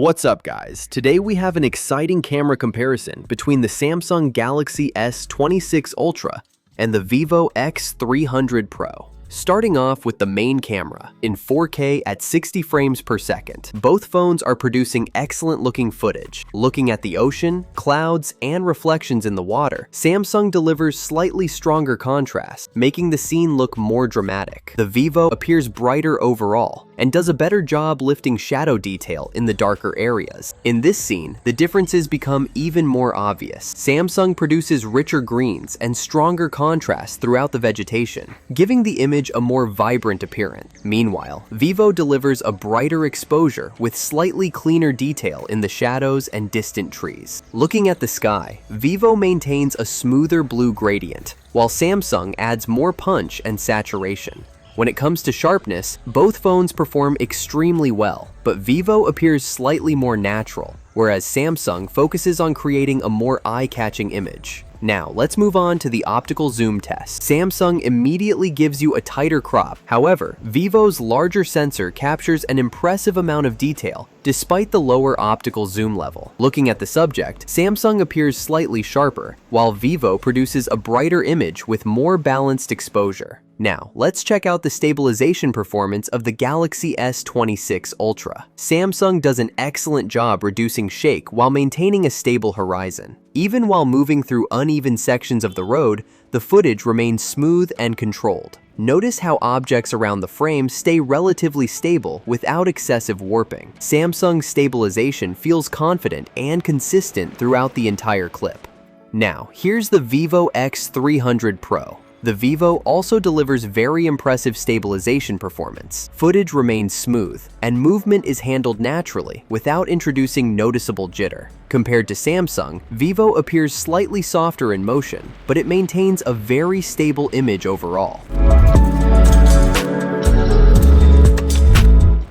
What's up guys, today we have an exciting camera comparison between the Samsung Galaxy S26 Ultra and the Vivo X300 Pro. Starting off with the main camera, in 4K at 60 frames per second. Both phones are producing excellent looking footage. Looking at the ocean, clouds, and reflections in the water, Samsung delivers slightly stronger contrast, making the scene look more dramatic. The Vivo appears brighter overall, and does a better job lifting shadow detail in the darker areas. In this scene, the differences become even more obvious. Samsung produces richer greens and stronger contrast throughout the vegetation, giving the image a more vibrant appearance. Meanwhile, Vivo delivers a brighter exposure with slightly cleaner detail in the shadows and distant trees. Looking at the sky, Vivo maintains a smoother blue gradient, while Samsung adds more punch and saturation. When it comes to sharpness, both phones perform extremely well, but Vivo appears slightly more natural, whereas Samsung focuses on creating a more eye-catching image. Now, let's move on to the optical zoom test. Samsung immediately gives you a tighter crop. However, Vivo's larger sensor captures an impressive amount of detail despite the lower optical zoom level. Looking at the subject, Samsung appears slightly sharper, while Vivo produces a brighter image with more balanced exposure. Now, let's check out the stabilization performance of the Galaxy S26 Ultra. Samsung does an excellent job reducing shake while maintaining a stable horizon. Even while moving through uneven sections of the road, the footage remains smooth and controlled. Notice how objects around the frame stay relatively stable without excessive warping. Samsung's stabilization feels confident and consistent throughout the entire clip. Now, here's the Vivo X300 Pro. The Vivo also delivers very impressive stabilization performance. Footage remains smooth, and movement is handled naturally without introducing noticeable jitter. Compared to Samsung, Vivo appears slightly softer in motion, but it maintains a very stable image overall.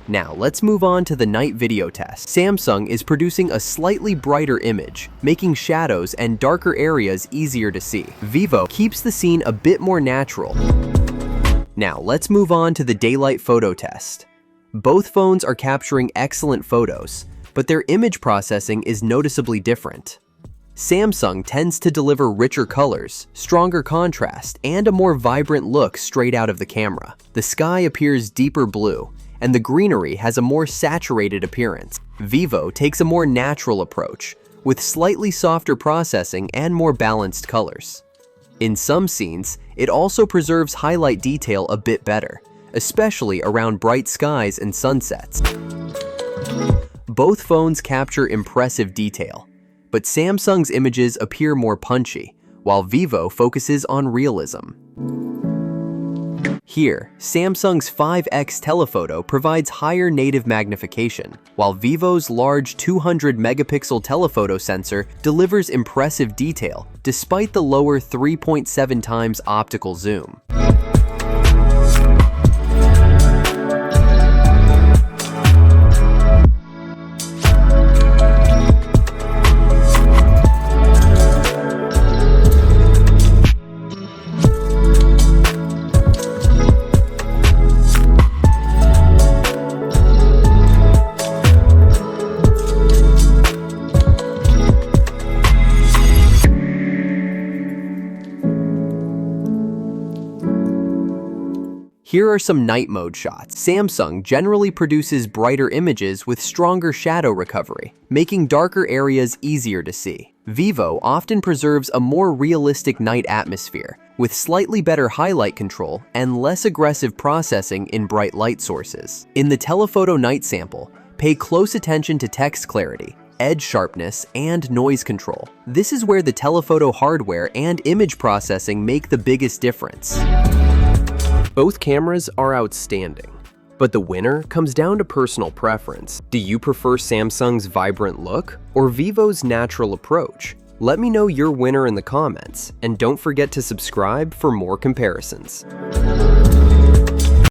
Now, let's move on to the night video test. Samsung is producing a slightly brighter image, making shadows and darker areas easier to see. Vivo keeps the scene a bit more natural. Now, let's move on to the daylight photo test. Both phones are capturing excellent photos, but their image processing is noticeably different. Samsung tends to deliver richer colors, stronger contrast, and a more vibrant look straight out of the camera. The sky appears deeper blue, and the greenery has a more saturated appearance. Vivo takes a more natural approach, with slightly softer processing and more balanced colors. In some scenes, it also preserves highlight detail a bit better, especially around bright skies and sunsets. Both phones capture impressive detail, but Samsung's images appear more punchy, while Vivo focuses on realism. Here, Samsung's 5x telephoto provides higher native magnification, while Vivo's large 200-megapixel telephoto sensor delivers impressive detail despite the lower 3.7 times optical zoom. Here are some night mode shots. Samsung generally produces brighter images with stronger shadow recovery, making darker areas easier to see. Vivo often preserves a more realistic night atmosphere, with slightly better highlight control and less aggressive processing in bright light sources. In the telephoto night sample, pay close attention to text clarity, edge sharpness, and noise control. This is where the telephoto hardware and image processing make the biggest difference. Both cameras are outstanding, but the winner comes down to personal preference. Do you prefer Samsung's vibrant look or Vivo's natural approach? Let me know your winner in the comments, and don't forget to subscribe for more comparisons.